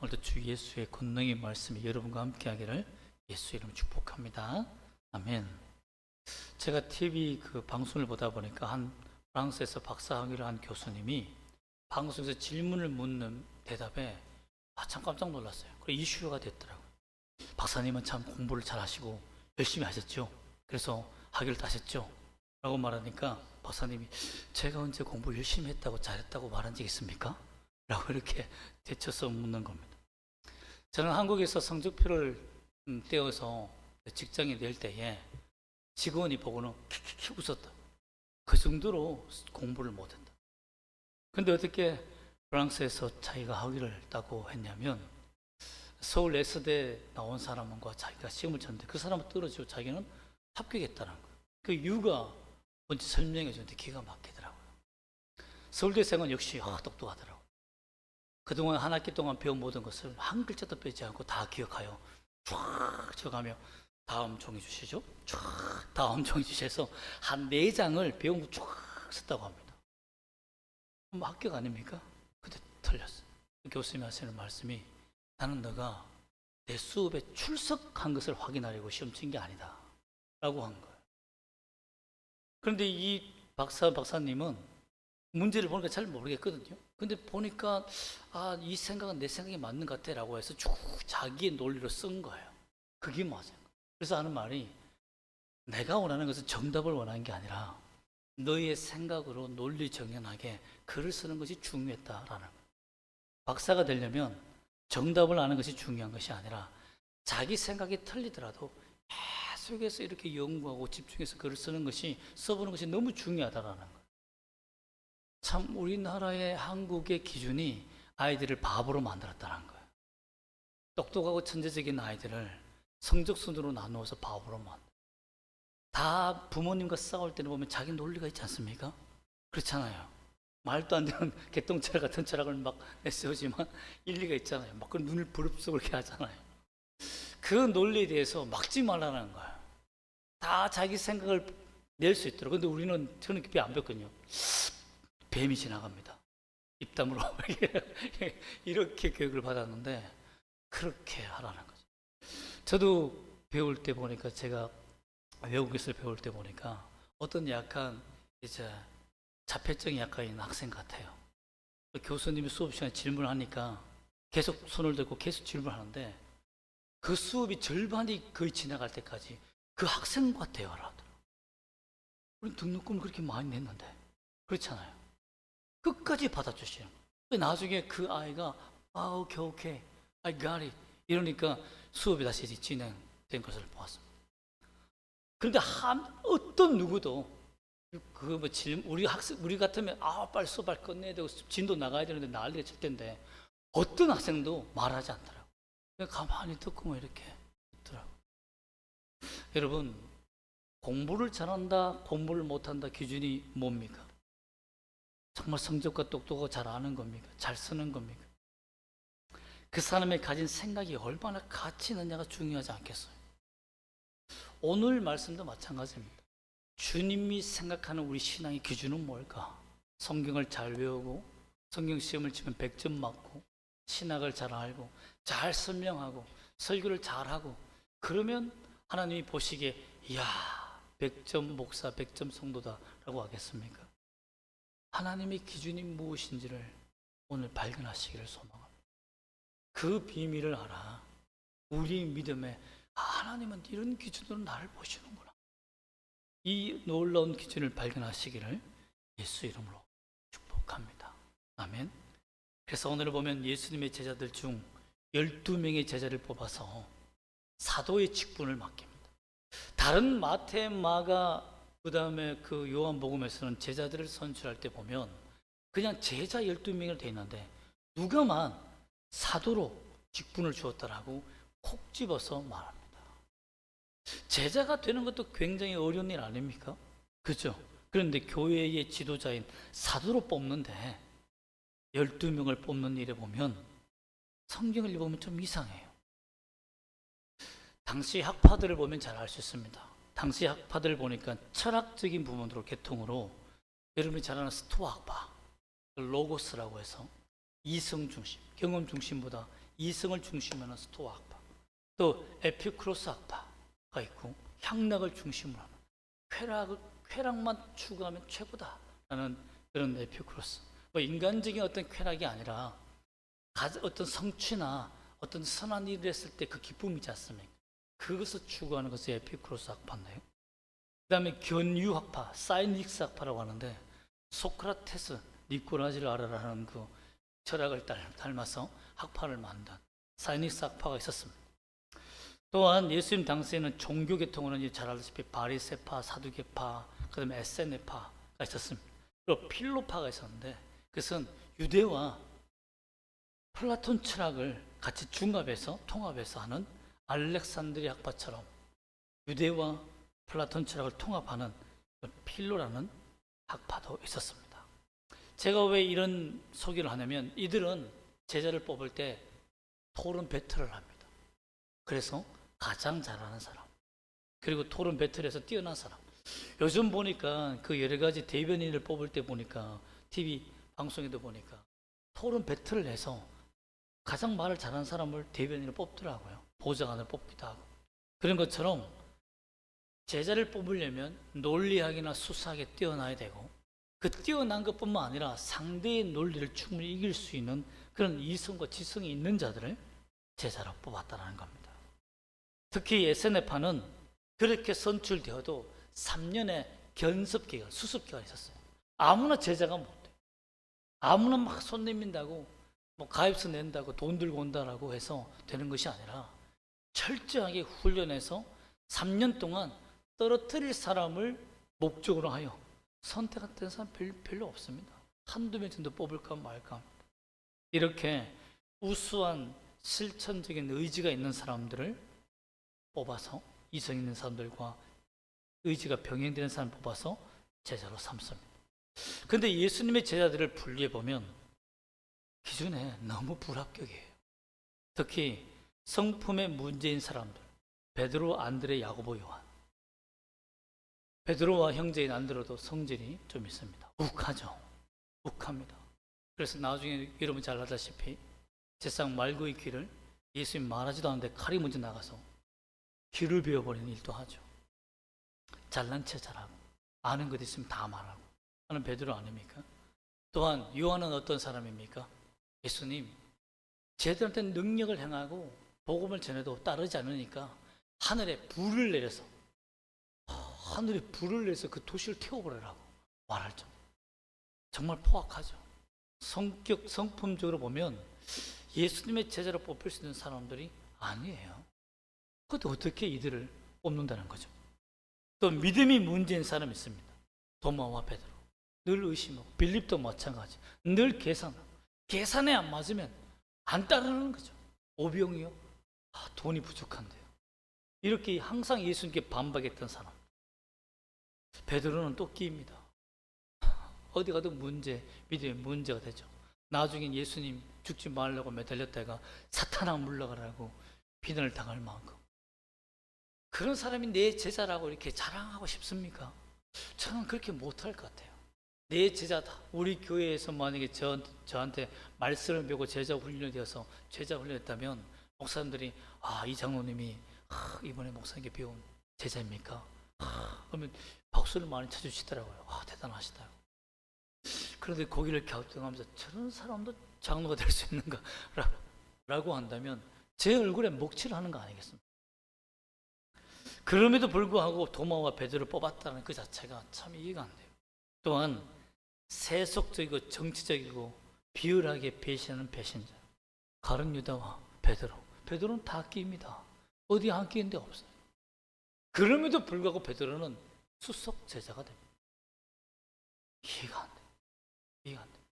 오늘도 주 예수의 권능의 말씀이 여러분과 함께 하기를 예수 이름으로 축복합니다. 아멘. 제가 TV 방송을 보다 보니까 한 프랑스에서 박사학위를 한 교수님이 방송에서 질문을 묻는 대답에 참 깜짝 놀랐어요. 그리고 이슈가 됐더라고요. 박사님은 참 공부를 잘 하시고 열심히 하셨죠. 그래서 학위를 따셨죠. 라고 말하니까 박사님이 제가 언제 공부 열심히 했다고 잘했다고 말한 적 있습니까? 라고 이렇게 대쳐서 묻는 겁니다. 저는 한국에서 성적표를 떼어서 직장에 낼 때에 직원이 보고는 킥킥킥 웃었다. 그 정도로 공부를 못한다. 근데 어떻게 프랑스에서 자기가 학위를 따고 했냐면 서울 S대 나온 사람과 자기가 시험을 쳤는데 그 사람은 떨어지고 자기는 합격했다는 거예요. 그 이유가 뭔지 설명해 주는데 기가 막히더라고요. 서울대생은 역시 똑똑하더라고요. 그동안 한 학기 동안 배운 모든 것을 한 글자도 빼지 않고 다 기억하여 쫙 적어가며 다음 종이 주시죠. 쫙 다음 종이 주셔서 한 4장을 배운 거 쫙 썼다고 합니다. 뭐 합격 아닙니까? 근데 틀렸어요. 교수님이 하시는 말씀이 나는 너가 내 수업에 출석한 것을 확인하려고 시험 친 게 아니다 라고 한 거예요. 그런데 이 박사님은 문제를 보니까 잘 모르겠거든요. 근데 보니까 이 생각은 내 생각이 맞는 것 같아 라고 해서 쭉 자기의 논리로 쓴 거예요. 그게 맞아요. 그래서 하는 말이 내가 원하는 것은 정답을 원하는 게 아니라 너의 생각으로 논리 정연하게 글을 쓰는 것이 중요했다라는 거예요. 박사가 되려면 정답을 아는 것이 중요한 것이 아니라 자기 생각이 틀리더라도 계속해서 이렇게 연구하고 집중해서 글을 쓰는 것이 써보는 것이 너무 중요하다라는 거예요. 참 우리나라의 한국의 기준이 아이들을 바보로 만들었다는 거예요. 똑똑하고 천재적인 아이들을 성적 순으로 나누어서 바보로 만들어요. 다 부모님과 싸울 때는 보면 자기 논리가 있지 않습니까? 그렇잖아요. 말도 안 되는 개똥철 같은 철학을 막 내세우지만 일리가 있잖아요. 막 그 눈을 부릅쓰고 그렇게 하잖아요. 그 논리에 대해서 막지 말라는 거예요. 다 자기 생각을 낼 수 있도록. 근데 저는 깊이 안 배웠거든요. 뱀이 지나갑니다. 입담으로 이렇게 교육을 받았는데 그렇게 하라는 거죠. 저도 배울 때 보니까 제가 외국에서 배울 때 보니까 어떤 약간 이제 자폐증이 약간 있는 학생 같아요. 교수님이 수업 시간에 질문하니까 계속 손을 들고 계속 질문하는데 그 수업이 절반이 거의 지나갈 때까지 그 학생과 대화를 하더라고요. 우리 등록금을 그렇게 많이 냈는데 그렇잖아요. 끝까지 받아주시는 거예요. 나중에 그 아이가 오케이 I got it 이러니까 수업이 다시 진행된 것을 보았습니다. 그런데 어떤 누구도 우리 같으면 빨리 수업 빨리 끝내야 되고 진도 나가야 되는데 난리가 칠 텐데 어떤 학생도 말하지 않더라고요. 그냥 가만히 듣고 이렇게 듣더라고요. 여러분 공부를 잘한다 공부를 못한다 기준이 뭡니까? 정말 성적과 똑똑하고 잘 아는 겁니까? 잘 쓰는 겁니까? 그 사람의 가진 생각이 얼마나 가치 있느냐가 중요하지 않겠어요? 오늘 말씀도 마찬가지입니다. 주님이 생각하는 우리 신앙의 기준은 뭘까? 성경을 잘 외우고 성경 시험을 치면 100점 맞고 신학을 잘 알고 잘 설명하고 설교를 잘하고 그러면 하나님이 보시기에 이야 100점 목사 100점 성도다 라고 하겠습니까? 하나님의 기준이 무엇인지를 오늘 발견하시기를 소망합니다. 그 비밀을 알아 우리 믿음에 하나님은 이런 기준으로 나를 보시는구나. 이 놀라운 기준을 발견하시기를 예수 이름으로 축복합니다. 아멘. 그래서 오늘 보면 예수님의 제자들 중 12명의 제자를 뽑아서 사도의 직분을 맡깁니다. 다른 마태, 마가 그 다음에 그 요한복음에서는 제자들을 선출할 때 보면 그냥 제자 12명으로 되어 있는데 누가만 사도로 직분을 주었다라고 콕 집어서 말합니다. 제자가 되는 것도 굉장히 어려운 일 아닙니까? 그죠? 그런데 교회의 지도자인 사도로 뽑는데 12명을 뽑는 일에 보면 성경을 읽어보면 좀 이상해요. 당시 학파들을 보면 잘 알 수 있습니다. 당시 학파들을 보니까 철학적인 부분으로 계통으로 여러분이 잘 아는 스토아 학파, 로고스라고 해서 이성 중심, 경험 중심보다 이성을 중심으로 하는 스토아 학파, 또 에피쿠로스 학파가 있고, 향락을 중심으로 하는 쾌락만 추구하면 최고다라는 그런 에피쿠로스. 뭐 인간적인 어떤 쾌락이 아니라 어떤 성취나 어떤 선한 일을 했을 때 그 기쁨이지 않습니까? 그것을 추구하는 것이 에피쿠로스 학파인데요. 그 다음에 견유학파, 사이닉스 학파라고 하는데, 소크라테스, 니꼬라지를 알아라 하는 그 철학을 닮아서 학파를 만든 사이닉스 학파가 있었습니다. 또한 예수님 당시에는 종교 계통으로는 잘 알다시피 바리새파, 사두개파, 그 다음에 에세네파가 있었습니다. 그리고 필로파가 있었는데, 그것은 유대와 플라톤 철학을 같이 통합해서 하는 알렉산드리아 학파처럼 유대와 플라톤 철학을 통합하는 필로라는 학파도 있었습니다. 제가 왜 이런 소개를 하냐면, 이들은 제자를 뽑을 때 토론 배틀을 합니다. 그래서 가장 잘하는 사람, 그리고 토론 배틀에서 뛰어난 사람. 요즘 보니까 그 여러 가지 대변인을 뽑을 때 보니까, TV 방송에도 보니까 토론 배틀을 해서 가장 말을 잘하는 사람을 대변인을 뽑더라고요. 보좌관을 뽑기도 하고. 그런 것처럼 제자를 뽑으려면 논리학이나 수사학에 뛰어나야 되고, 그 뛰어난 것뿐만 아니라 상대의 논리를 충분히 이길 수 있는 그런 이성과 지성이 있는 자들을 제자로 뽑았다는 겁니다. 특히 에세네파는 그렇게 선출되어도 3년의 견습기간, 수습기간이 있었어요. 아무나 제자가 못 돼요. 아무나 막 손 내민다고, 뭐 가입서 낸다고, 돈 들고 온다라고 해서 되는 것이 아니라 철저하게 훈련해서 3년 동안 떨어뜨릴 사람을 목적으로 하여 선택한 사람 별로 없습니다. 한두 명 정도 뽑을까 말까 합니다. 이렇게 우수한 실천적인 의지가 있는 사람들을 뽑아서, 이성 있는 사람들과 의지가 병행되는 사람을 뽑아서 제자로 삼습니다. 그런데 예수님의 제자들을 분리해 보면 기준에 너무 불합격이에요. 특히 성품의 문제인 사람들, 베드로, 안드레, 야고보, 요한. 베드로와 형제인 안드레도 성질이 좀 있습니다. 욱하죠. 욱합니다. 그래서 나중에 여러분 잘 알다시피 제상 말고의 귀를 예수님 말하지도 않는데 칼이 먼저 나가서 귀를 베어버리는 일도 하죠. 잘난 체 잘하고, 아는 것 있으면 다 말하고 하는 베드로 아닙니까? 또한 요한은 어떤 사람입니까? 예수님, 쟤들한테 능력을 행하고 복음을 전해도 따르지 않으니까 하늘에 불을 내려서 그 도시를 태워버리라고 말할 정. 정말 포악하죠. 성품적으로 보면 예수님의 제자로 뽑힐 수 있는 사람들이 아니에요. 그런데 어떻게 이들을 뽑는다는 거죠? 또 믿음이 문제인 사람이 있습니다. 도마와 베드로, 늘 의심하고, 빌립도 마찬가지, 늘 계산에 안 맞으면 안 따르는 거죠. 오병이요? 돈이 부족한데요. 이렇게 항상 예수님께 반박했던 사람. 베드로는 또 끼입니다. 어디 가도 믿음의 문제가 되죠. 나중엔 예수님 죽지 말라고 매달렸다가 사탄아 물러가라고 비난을 당할 만큼. 그런 사람이 내 제자라고 이렇게 자랑하고 싶습니까? 저는 그렇게 못할 것 같아요. 내 제자다. 우리 교회에서 만약에 저한테 말씀을 배우고 제자 훈련이 되어서 제자 훈련했다면 목사님들이 이 장로님이 이번에 목사님께 배운 제자입니까? 그러면 박수를 많이 쳐주시더라고요. 대단하시다고. 그런데 고개를 갸우뚱하면서 저런 사람도 장로가 될 수 있는가? 라고 한다면 제 얼굴에 먹칠을 하는 거 아니겠습니까? 그럼에도 불구하고 도마와 베드로를 뽑았다는 그 자체가 참 이해가 안 돼요. 또한 세속적이고 정치적이고 비열하게 배신하는 배신자, 가룟 유다와 베드로는 다 끼입니다. 어디 안 끼는 데 없어요. 그럼에도 불구하고 베드로는 수석 제자가 됩니다. 이해가 안 돼요.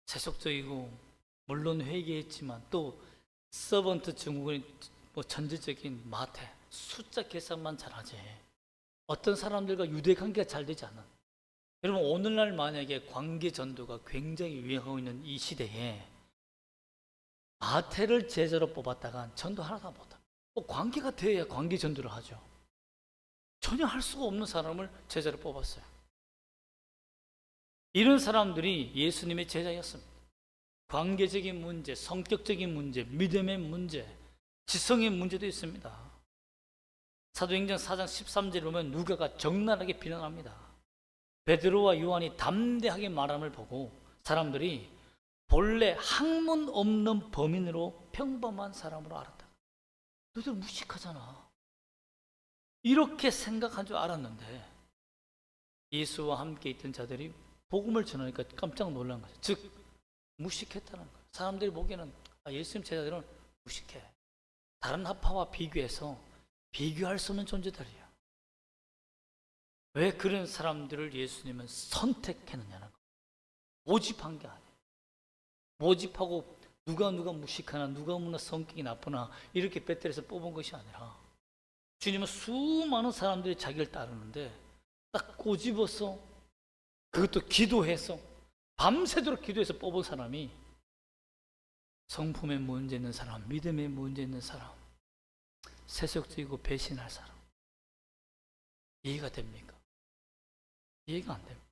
세속적이고 물론 회개했지만 또 서번트 증후군, 전제적인 마태, 숫자 계산만 잘하지 어떤 사람들과 유대 관계가 잘 되지 않는. 여러분, 오늘날 만약에 관계 전도가 굉장히 유행하고 있는 이 시대에 마태를 제자로 뽑았다간 전도 하나도 못합니다. 관계가 돼야 관계 전도를 하죠. 전혀 할 수가 없는 사람을 제자로 뽑았어요. 이런 사람들이 예수님의 제자였습니다. 관계적인 문제, 성격적인 문제, 믿음의 문제, 지성의 문제도 있습니다. 사도행전 4장 13절에 보면 누가가 적나라하게 비난합니다. 베드로와 요한이 담대하게 말함을 보고 사람들이 본래 학문 없는 범인으로 평범한 사람으로 알았다. 너희들 무식하잖아. 이렇게 생각한 줄 알았는데 예수와 함께 있던 자들이 복음을 전하니까 깜짝 놀란 거죠. 즉 무식했다는 거예요. 사람들이 보기에는 예수님 제자들은 무식해. 다른 학파와 비교해서 비교할 수 없는 존재들이야. 왜 그런 사람들을 예수님은 선택했느냐는 거예요. 모집한 게 아니에요. 모집하고 누가 무식하나 누가 성격이 나쁘나 이렇게 배틀에서 뽑은 것이 아니라 주님은 수많은 사람들이 자기를 따르는데 딱 꼬집어서 그것도 기도해서 밤새도록 기도해서 뽑은 사람이 성품에 문제 있는 사람, 믿음에 문제 있는 사람, 세속적이고 배신할 사람. 이해가 됩니까? 이해가 안 됩니다.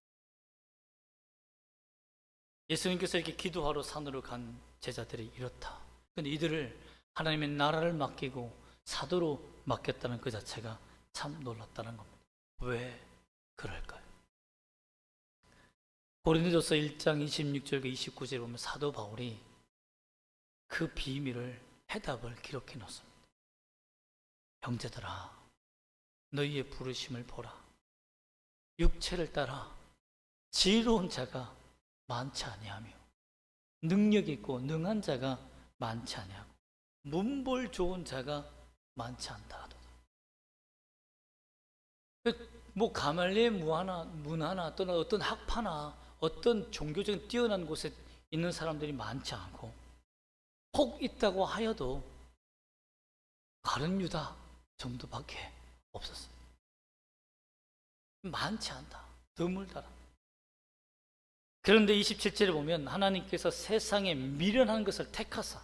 예수님께서 이렇게 기도하러 산으로 간 제자들이 이렇다. 근데 이들을 하나님의 나라를 맡기고 사도로 맡겼다는 그 자체가 참 놀랐다는 겁니다. 왜 그럴까요? 고린도전서 1장 26절과 29절에 보면 사도 바울이 그 비밀을 해답을 기록해 놓습니다. 형제들아, 너희의 부르심을 보라. 육체를 따라 지혜로운 자가 많지 아니하며 능력 있고 능한 자가 많지 아니하고 문벌 좋은 자가 많지 않다. 뭐 가말리의 문화나 또는 어떤 학파나 어떤 종교적인 뛰어난 곳에 있는 사람들이 많지 않고 혹 있다고 하여도 가룟 유다 정도밖에 없었어요. 많지 않다. 드물더라. 그런데 27절에 보면 하나님께서 세상에 미련한 것을 택하사,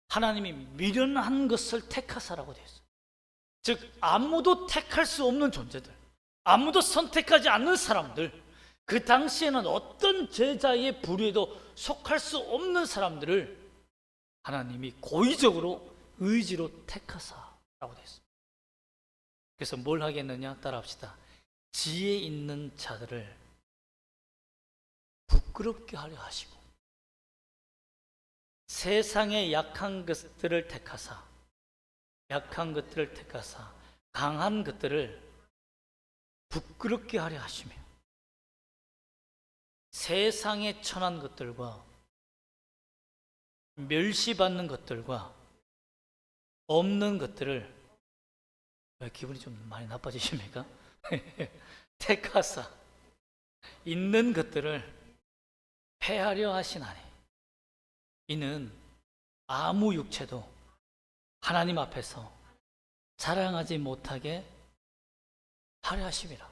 하나님이 미련한 것을 택하사라고 되어 있어요. 즉 아무도 택할 수 없는 존재들, 아무도 선택하지 않는 사람들, 그 당시에는 어떤 제자의 부류에도 속할 수 없는 사람들을 하나님이 고의적으로 의지로 택하사라고 되어 있습니다. 그래서 뭘 하겠느냐? 따라합시다. 지혜 있는 자들을 부끄럽게 하려 하시고 세상의 약한 것들을 택하사 강한 것들을 부끄럽게 하려 하시며 세상의 천한 것들과 멸시받는 것들과 없는 것들을, 왜 기분이 좀 많이 나빠지십니까? 택하사 있는 것들을 패하려 하시나니 이는 아무 육체도 하나님 앞에서 자랑하지 못하게 하려 하심이라.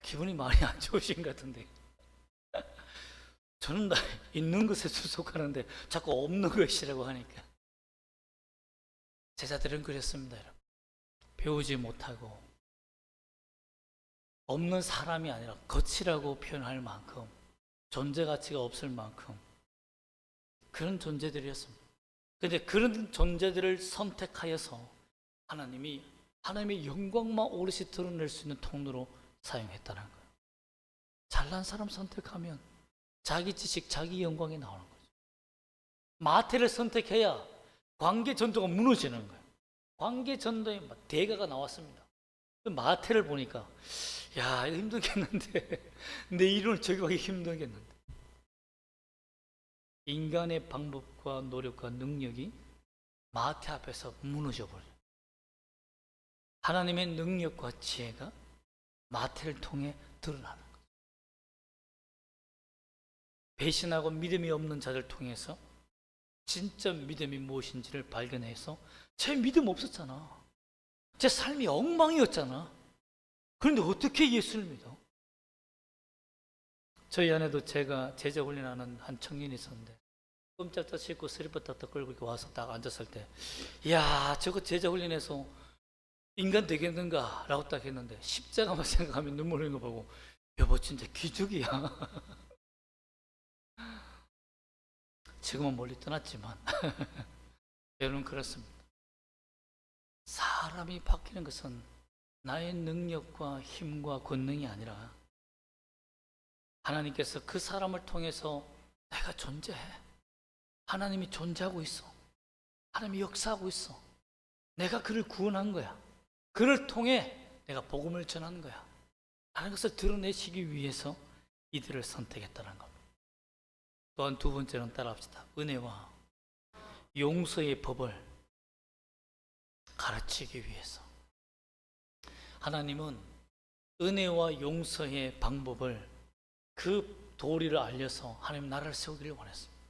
기분이 많이 안 좋으신 것 같은데 저는 다 있는 것에 수속하는데 자꾸 없는 것이라고 하니까. 제자들은 그랬습니다. 여러분. 배우지 못하고 없는 사람이 아니라 거치라고 표현할 만큼 존재 가치가 없을 만큼 그런 존재들이었습니다. 그런데 그런 존재들을 선택하여서 하나님이 하나님의 영광만 오롯이 드러낼 수 있는 통로로 사용했다는 거예요. 잘난 사람 선택하면 자기 지식, 자기 영광이 나오는 거죠. 마태를 선택해야 관계 전도가 무너지는 거예요. 관계 전도에 대가가 나왔습니다. 마태를 보니까 야, 이거 힘들겠는데 내 이론을 적용하기 힘들겠는데. 인간의 방법과 노력과 능력이 마태 앞에서 무너져 버려요. 하나님의 능력과 지혜가 마태를 통해 드러나는 거죠. 배신하고 믿음이 없는 자들 통해서 진짜 믿음이 무엇인지를 발견해서 제 믿음 없었잖아. 제 삶이 엉망이었잖아. 그런데 어떻게 예수를 믿어? 저희 안에도 제가 제자 훈련하는 한 청년이 있었는데 꼼짝도 씻고 스리퍼 딱딱 끌고 이렇게 와서 딱 앉았을 때 이야, 저거 제자 훈련해서 인간 되겠는가? 라고 딱 했는데 십자가만 생각하면 눈물 흘리는 거 보고 여보 진짜 기적이야. 지금은 멀리 떠났지만 여러분 그렇습니다. 사람이 바뀌는 것은 나의 능력과 힘과 권능이 아니라 하나님께서 그 사람을 통해서 내가 존재해. 하나님이 존재하고 있어. 하나님이 역사하고 있어. 내가 그를 구원한 거야. 그를 통해 내가 복음을 전하는 거야. 하는 것을 드러내시기 위해서 이들을 선택했다는 겁니다. 또한 두 번째는 따라합시다. 은혜와 용서의 법을 가르치기 위해서. 하나님은 은혜와 용서의 방법을 그 도리를 알려서 하나님 나라를 세우기를 원했습니다.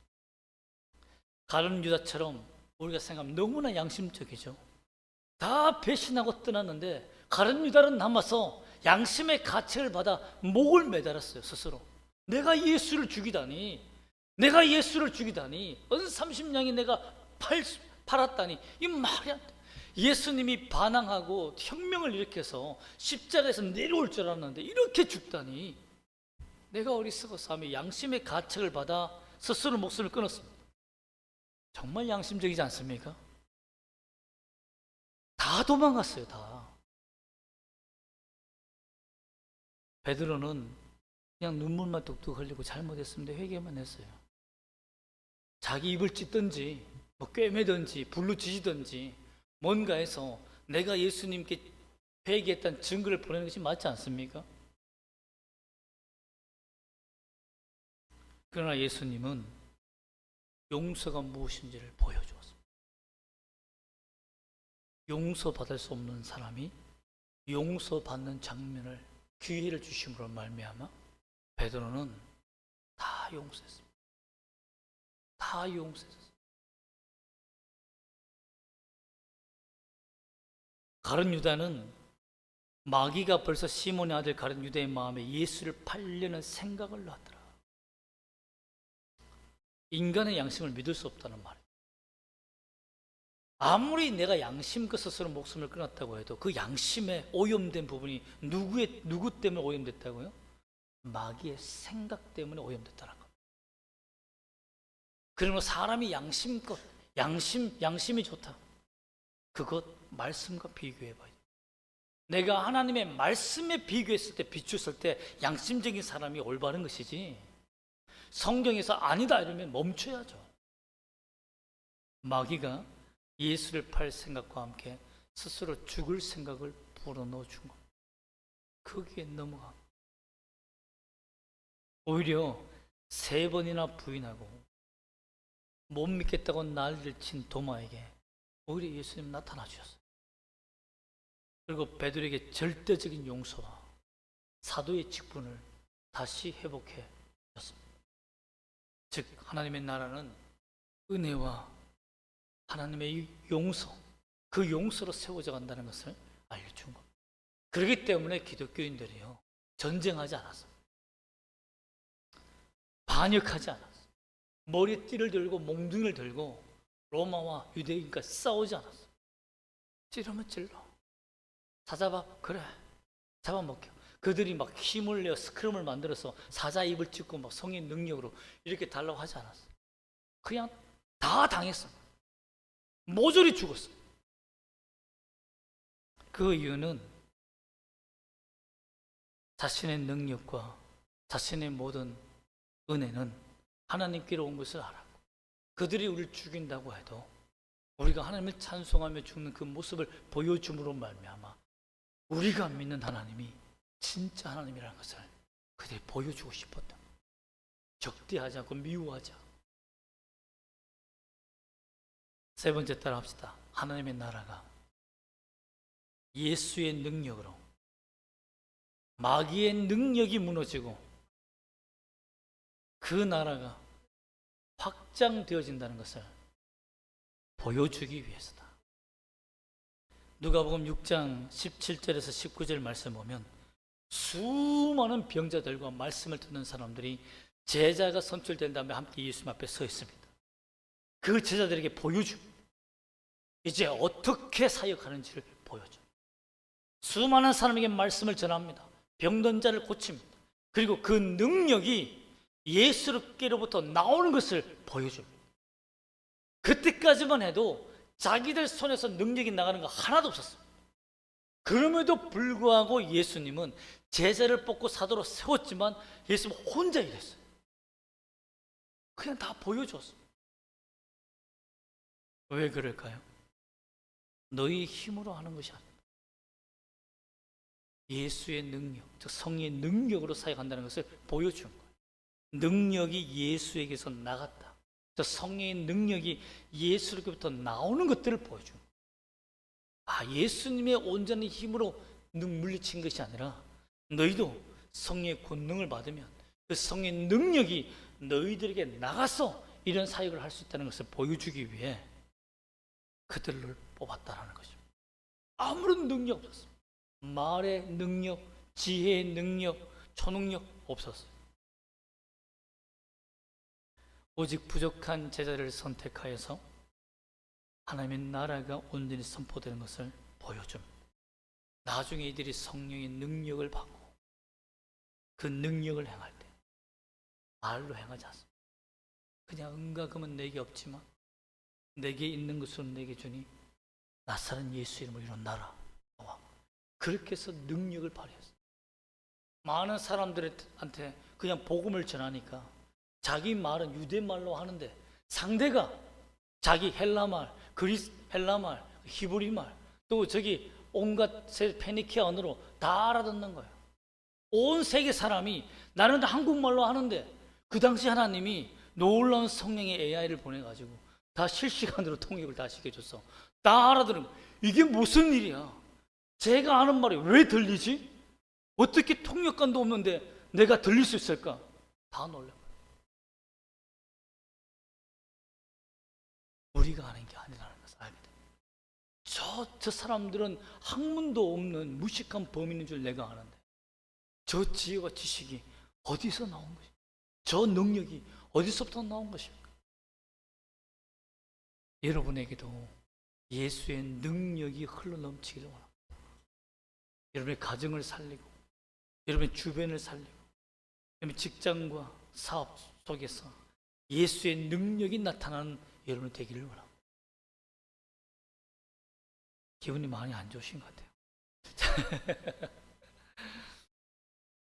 가룟 유다처럼 우리가 생각하면 너무나 양심적이죠. 다 배신하고 떠났는데 가룟 유다는 남아서 양심의 가책을 받아 목을 매달았어요. 스스로 내가 예수를 죽이다니, 내가 예수를 죽이다니, 은 30냥이 내가 팔았다니, 이 말이 안 돼. 예수님이 반항하고 혁명을 일으켜서 십자가에서 내려올 줄 알았는데 이렇게 죽다니, 내가 어리석어서 하며 양심의 가책을 받아 스스로 목숨을 끊었습니다. 정말 양심적이지 않습니까? 다 도망갔어요. 다. 베드로는 그냥 눈물만 뚝뚝 흘리고 잘못했습니다. 회개만 했어요. 자기 입을 찢든지 뭐 꿰매든지 불로 지지든지 뭔가 해서 내가 예수님께 회개했다는 증거를 보내는 것이 맞지 않습니까? 그러나 예수님은 용서가 무엇인지를 보여주었습니다. 용서받을 수 없는 사람이 용서받는 장면을, 기회를 주심으로 말미암아 베드로는 다 용서했습니다. 다 용서했습니다. 가룟 유다는 마귀가 벌써 시몬의 아들 가룟 유다의 마음에 예수를 팔려는 생각을 놨더라. 인간의 양심을 믿을 수 없다는 말이에요. 아무리 내가 양심껏 스스로 목숨을 끊었다고 해도 그 양심에 오염된 부분이 누구 때문에 오염됐다고요? 마귀의 생각 때문에 오염됐다는 겁니다. 그러면 사람이 양심껏, 양심이 좋다. 그것 말씀과 비교해봐요. 내가 하나님의 말씀에 비교했을 때, 비추었을 때 양심적인 사람이 올바른 것이지, 성경에서 아니다 이러면 멈춰야죠. 마귀가 예수를 팔 생각과 함께 스스로 죽을 생각을 불어넣어 준 것, 거기에 넘어가. 오히려 3번이나 부인하고 못 믿겠다고 난리를 친 도마에게 오히려 예수님 나타나 주셨어요. 그리고 베드로에게 절대적인 용서와 사도의 직분을 다시 회복해 줬습니다. 즉 하나님의 나라는 은혜와 하나님의 용서, 그 용서로 세워져 간다는 것을 알려준 겁니다. 그렇기 때문에 기독교인들이요, 전쟁하지 않았습니다. 반역하지 않았어요. 머리에 띠를 들고 몽둥이를 들고 로마와 유대인과 싸우지 않았어요. 찌르면 찔러, 사자밥 그래 잡아먹혀. 그들이 막 힘을 내어 스크럼을 만들어서 사자 입을 찢고 막 성의 능력으로 이렇게 달라고 하지 않았어요. 그냥 다 당했어. 모조리 죽었어. 그 이유는 자신의 능력과 자신의 모든 은혜는 하나님께로 온 것을 알았고, 그들이 우리를 죽인다고 해도 우리가 하나님을 찬송하며 죽는 그 모습을 보여줌으로 말미암아 우리가 믿는 하나님이 진짜 하나님이라는 것을 그들이 보여주고 싶었다. 적대하지 않고 미워하지 않고. 세 번째 따라 합시다. 하나님의 나라가 예수의 능력으로 마귀의 능력이 무너지고 그 나라가 확장되어진다는 것을 보여주기 위해서다. 누가복음 6장 17절에서 19절 말씀 보면 수많은 병자들과 말씀을 듣는 사람들이 제자가 선출된 다음에 함께 예수님 앞에 서 있습니다. 그 제자들에게 보여줍니다. 이제 어떻게 사역하는지를 보여줘. 수많은 사람에게 말씀을 전합니다. 병든 자를 고칩니다. 그리고 그 능력이 예수께로부터 나오는 것을 보여줍니다. 그때까지만 해도 자기들 손에서 능력이 나가는 거 하나도 없었어요. 그럼에도 불구하고 예수님은 제자를 뽑고 사도로 세웠지만 예수님은 혼자 일했어요. 그냥 다 보여줬어요. 왜 그럴까요? 너희 힘으로 하는 것이 아니라 예수의 능력, 즉 성령의 능력으로 사역한다는 것을 보여준 거예요. 능력이 예수에게서 나갔다. 즉 성령의 능력이 예수로부터 나오는 것들을 보여준 거예요. 아, 예수님의 온전한 힘으로 물리친 것이 아니라 너희도 성령의 권능을 받으면 그 성령의 능력이 너희들에게 나가서 이런 사역을 할 수 있다는 것을 보여주기 위해 그들을 뽑았다라는 것입니다. 아무런 능력 없었습니다. 말의 능력, 지혜의 능력, 초능력 없었어요. 오직 부족한 제자를 선택하여서 하나님의 나라가 온전히 선포되는 것을 보여줍니다. 나중에 이들이 성령의 능력을 받고 그 능력을 행할 때 말로 행하지 않습니다. 그냥 은과 금은 내게 없지만 내게 있는 것으로 내게 주니 나사렛 예수 이름으로 일어나라. 그렇게 해서 능력을 발휘했어요. 많은 사람들한테 그냥 복음을 전하니까 자기 말은 유대말로 하는데 상대가 자기 헬라말, 헬라말, 히브리말, 또 저기 온갖 페니키아 언어로 다 알아듣는 거예요. 온 세계 사람이 나는 한국말로 하는데 그 당시 하나님이 놀라운 성령의 AI를 보내가지고 다 실시간으로 통역을 다 시켜줬어. 다 알아들은 거예요. 이게 무슨 일이야? 제가 아는 말이 왜 들리지? 어떻게 통역관도 없는데 내가 들릴 수 있을까? 다 놀라요. 우리가 아는 게 아니라는 것을 알게 됩니다. 저 사람들은 학문도 없는 무식한 범인인 줄 내가 아는데 저 지혜와 지식이 어디서 나온 것입니까? 저 능력이 어디서부터 나온 것입니까? 여러분에게도 예수의 능력이 흘러넘치기를 원합니다. 여러분의 가정을 살리고 여러분의 주변을 살리고 여러분의 직장과 사업 속에서 예수의 능력이 나타나는 여러분이 되기를 원합니다. 기분이 많이 안 좋으신 것 같아요.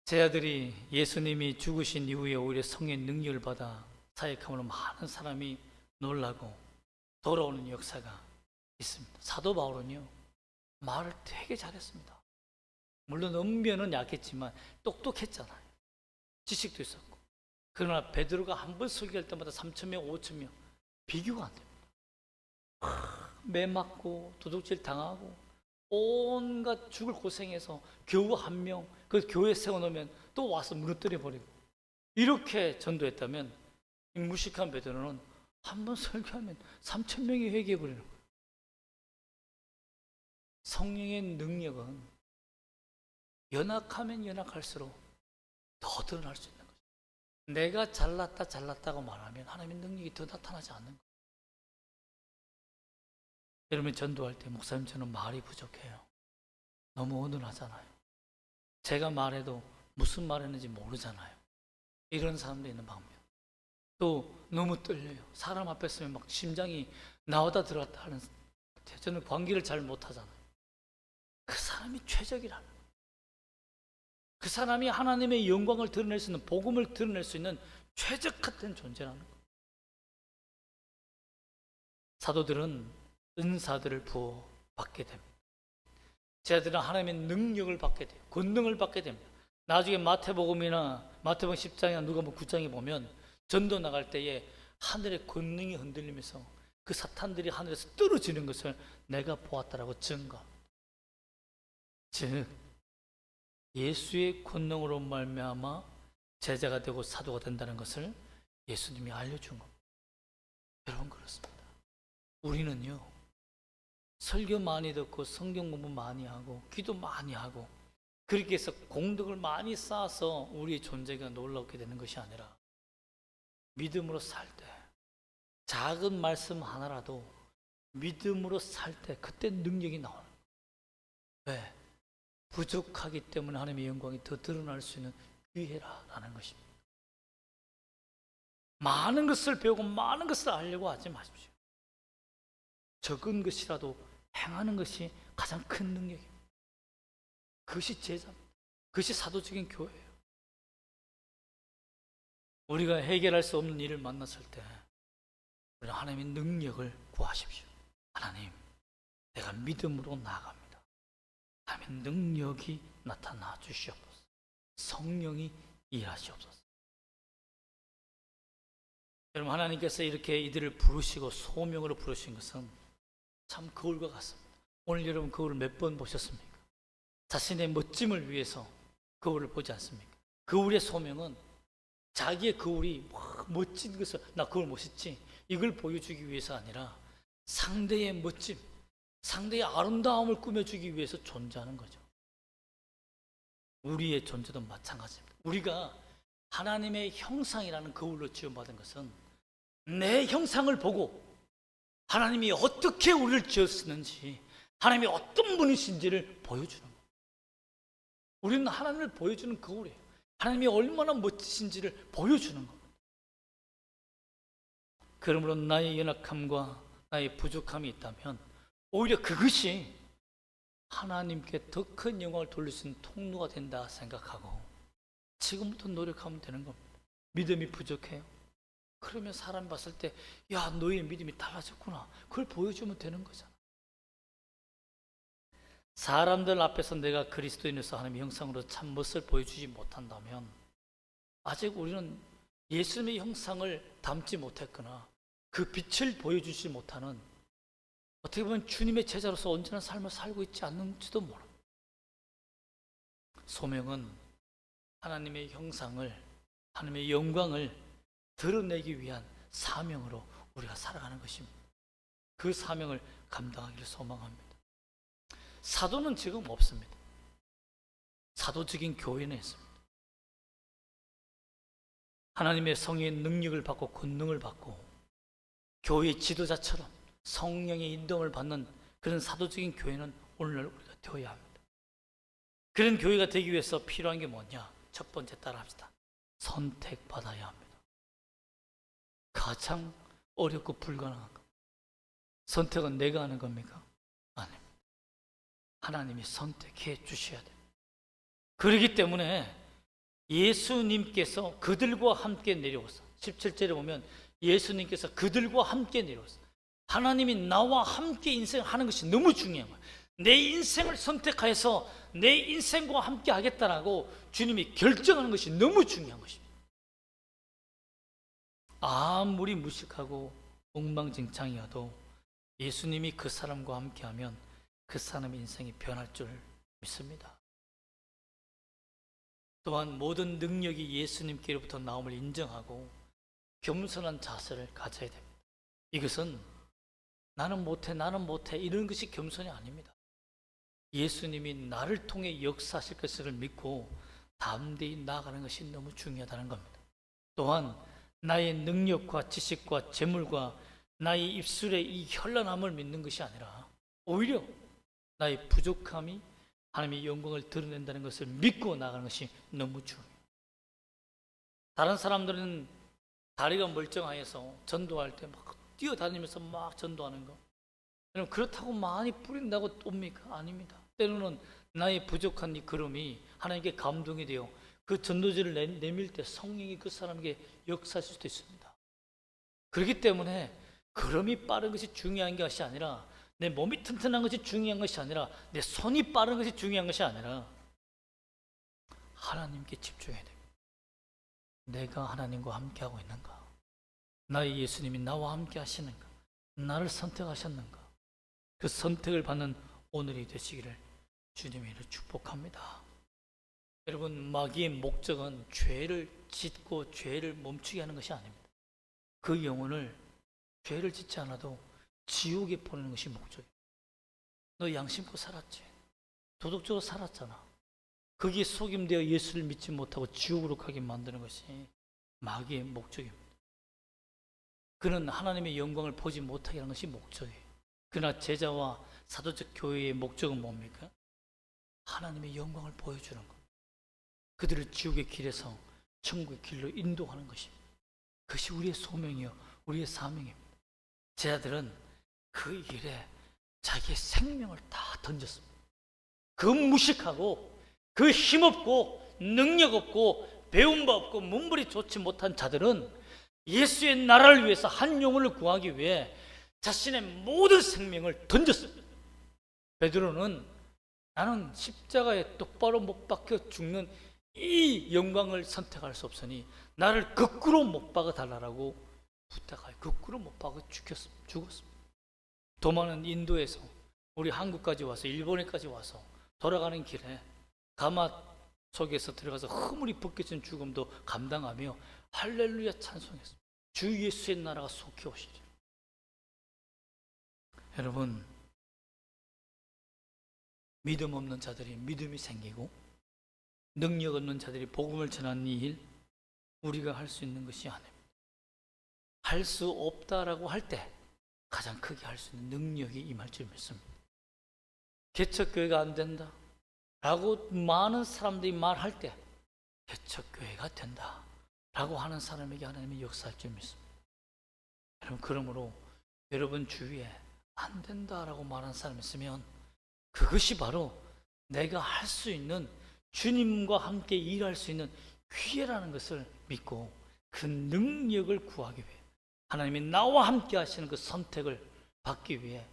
제 아들이 예수님이 죽으신 이후에 오히려 성의 능력을 받아 사역함으로 많은 사람이 놀라고 돌아오는 역사가 있습니다. 사도 바울은요 말을 되게 잘했습니다. 물론 언변은 약했지만 똑똑했잖아요. 지식도 있었고. 그러나 베드로가 한 번 설교할 때마다 3,000명, 5,000명 비교가 안 됩니다. 매 맞고 도둑질 당하고 온갖 죽을 고생해서 겨우 한 명 그 교회 세워놓으면 또 와서 무너뜨려 버리고 이렇게 전도했다면 이 무식한 베드로는 한 번 설교하면 3,000명이 회개해 버리는 거예요. 성령의 능력은 연약하면 연약할수록 더 드러날 수 있는 거죠. 내가 잘났다고 말하면 하나님의 능력이 더 나타나지 않는 거예요. 여러분 전도할 때 목사님 저는 말이 부족해요. 너무 어눌하잖아요. 제가 말해도 무슨 말 했는지 모르잖아요. 이런 사람도 있는 방면. 또 너무 떨려요. 사람 앞에 서면 막 심장이 나오다 들어갔다 하는 저는 관계를 잘 못하잖아요. 그 사람이 최적이라는 거예요. 그 사람이 하나님의 영광을 드러낼 수 있는 복음을 드러낼 수 있는 최적화된 존재라는 거예요. 사도들은 은사들을 부어 받게 됩니다. 제자들은 하나님의 능력을 받게 돼요. 권능을 받게 됩니다. 나중에 마태복음이나 마태복음 10장이나 누가복음 9장에 보면 전도 나갈 때에 하늘의 권능이 흔들리면서 그 사탄들이 하늘에서 떨어지는 것을 내가 보았다라고 증거합니다. 즉 예수의 권능으로 말미암아 제자가 되고 사도가 된다는 것을 예수님이 알려준 겁니다. 여러분 그렇습니다. 우리는요 설교 많이 듣고 성경 공부 많이 하고 기도 많이 하고 그렇게 해서 공덕을 많이 쌓아서 우리의 존재가 놀랍게 되는 것이 아니라 믿음으로 살 때 작은 말씀 하나라도 믿음으로 살 때 그때 능력이 나오는 거예요. 왜? 부족하기 때문에 하나님의 영광이 더 드러날 수 있는 기회라는 것입니다. 많은 것을 배우고 많은 것을 알려고 하지 마십시오. 적은 것이라도 행하는 것이 가장 큰 능력입니다. 그것이 제자입니다. 그것이 사도적인 교회예요. 우리가 해결할 수 없는 일을 만났을 때 우리는 하나님의 능력을 구하십시오. 하나님, 내가 믿음으로 나아갑니다. 하나님의 능력이 나타나 주시옵소서. 성령이 일하시옵소서. 여러분, 하나님께서 이렇게 이들을 부르시고 소명으로 부르신 것은 참 거울과 같습니다. 오늘 여러분 거울을 몇 번 보셨습니까? 자신의 멋짐을 위해서 거울을 보지 않습니까? 거울의 소명은 자기의 거울이 멋진 것을, 나 거울 멋있지, 이걸 보여주기 위해서 아니라 상대의 멋짐, 상대의 아름다움을 꾸며주기 위해서 존재하는 거죠. 우리의 존재도 마찬가지입니다. 우리가 하나님의 형상이라는 거울로 지음받은 것은 내 형상을 보고 하나님이 어떻게 우리를 지었는지, 하나님이 어떤 분이신지를 보여주는 거예요. 우리는 하나님을 보여주는 거울이에요. 하나님이 얼마나 멋지신지를 보여주는 겁니다. 그러므로 나의 연약함과 나의 부족함이 있다면 오히려 그것이 하나님께 더 큰 영광을 돌릴 수 있는 통로가 된다 생각하고 지금부터 노력하면 되는 겁니다. 믿음이 부족해요? 그러면 사람 봤을 때, 야, 너의 믿음이 달라졌구나, 그걸 보여주면 되는 거잖아. 사람들 앞에서 내가 그리스도인으로서 하나님의 형상으로 참 멋을 보여주지 못한다면 아직 우리는 예수님의 형상을 담지 못했거나 그 빛을 보여주지 못하는, 어떻게 보면 주님의 제자로서 온전한 삶을 살고 있지 않는지도 모릅니다. 소명은 하나님의 형상을, 하나님의 영광을 드러내기 위한 사명으로 우리가 살아가는 것입니다. 그 사명을 감당하기를 소망합니다. 사도는 지금 없습니다. 사도적인 교회는 있습니다. 하나님의 성의 능력을 받고 권능을 받고 교회 지도자처럼 성령의 인도를 받는 그런 사도적인 교회는 오늘날 우리가 되어야 합니다. 그런 교회가 되기 위해서 필요한 게 뭐냐? 첫 번째, 따라합시다. 선택받아야 합니다. 가장 어렵고 불가능한 것. 선택은 내가 하는 겁니까? 아닙니다. 하나님이 선택해 주셔야 됩니다. 그렇기 때문에 예수님께서 그들과 함께 내려오사, 17절에 보면 예수님께서 그들과 함께 내려오사, 하나님이 나와 함께 인생하는 것이 너무 중요한 거예요. 내 인생을 선택하여서 내 인생과 함께 하겠다라고 주님이 결정하는 것이 너무 중요한 것입니다. 아무리 무식하고 엉망진창이어도 예수님이 그 사람과 함께하면 그 사람의 인생이 변할 줄 믿습니다. 또한 모든 능력이 예수님께로부터 나옴을 인정하고 겸손한 자세를 가져야 됩니다. 이것은 나는 못해 이런 것이 겸손이 아닙니다. 예수님이 나를 통해 역사하실 것을 믿고 담대히 나아가는 것이 너무 중요하다는 겁니다. 또한 나의 능력과 지식과 재물과 나의 입술의 이 현란함을 믿는 것이 아니라 오히려 나의 부족함이 하나님의 영광을 드러낸다는 것을 믿고 나가는 것이 너무 중요해요. 다른 사람들은 다리가 멀쩡하여서 전도할 때 막 뛰어다니면서 막 전도하는 거, 여러분, 그렇다고 많이 뿌린다고 옵니까? 아닙니다. 때로는 나의 부족한 이 걸음이 하나님께 감동이 되어 그 전도지를 내밀 때 성령이 그 사람에게 역사하실 수도 있습니다. 그렇기 때문에 걸음이 빠른 것이 중요한 것이 아니라, 내 몸이 튼튼한 것이 중요한 것이 아니라, 내 손이 빠른 것이 중요한 것이 아니라 하나님께 집중해야 됩니다. 내가 하나님과 함께하고 있는가? 나의 예수님이 나와 함께 하시는가? 나를 선택하셨는가? 그 선택을 받는 오늘이 되시기를 주님의 이름으로 축복합니다. 여러분, 마귀의 목적은 죄를 짓고 죄를 멈추게 하는 것이 아닙니다. 그 영혼을 죄를 짓지 않아도 지옥에 보내는 것이 목적이에요. 너 양심껏 살았지? 도덕적으로 살았잖아. 거기에 속임되어 예수를 믿지 못하고 지옥으로 가게 만드는 것이 마귀의 목적입니다. 그는 하나님의 영광을 보지 못하게 하는 것이 목적이에요. 그러나 제자와 사도적 교회의 목적은 뭡니까? 하나님의 영광을 보여주는 것, 그들을 지옥의 길에서 천국의 길로 인도하는 것입니다. 그것이 우리의 소명이요, 우리의 사명입니다. 제자들은 그 일에 자기의 생명을 다 던졌습니다. 그 무식하고 그 힘없고 능력 없고 배운 바 없고 문벌이 좋지 못한 자들은 예수의 나라를 위해서 한 영혼을 구하기 위해 자신의 모든 생명을 던졌습니다. 베드로는 나는 십자가에 똑바로 못 박혀 죽는 이 영광을 선택할 수 없으니 나를 거꾸로 못 박아 달라고 부탁하여 거꾸로 못 박아 죽었습니다. 도마는 인도에서 우리 한국까지 와서 일본에까지 와서 돌아가는 길에 가마 속에서 들어가서 허물이 벗겨진 죽음도 감당하며 할렐루야 찬송했습니다. 주 예수의 나라가 속히 오시리. 여러분, 믿음 없는 자들이 믿음이 생기고 능력 없는 자들이 복음을 전하는 이 일, 우리가 할 수 있는 것이 아닙니다. 할 수 없다라고 할 때 가장 크게 할 수 있는 능력이 임할 줄 믿습니다. 개척교회가 안 된다 라고 많은 사람들이 말할 때 개척교회가 된다 라고 하는 사람에게 하나님이 역사할 줄 믿습니다. 여러분, 그러므로 여러분 주위에 안 된다라고 말하는 사람이 있으면 그것이 바로 내가 할 수 있는, 주님과 함께 일할 수 있는 기회라는 것을 믿고 그 능력을 구하기 위해 하나님이 나와 함께 하시는 그 선택을 받기 위해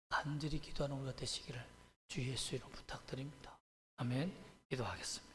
간절히 기도하는 우리가 되시기를 주 예수 이름으로 부탁드립니다. 아멘. 기도하겠습니다.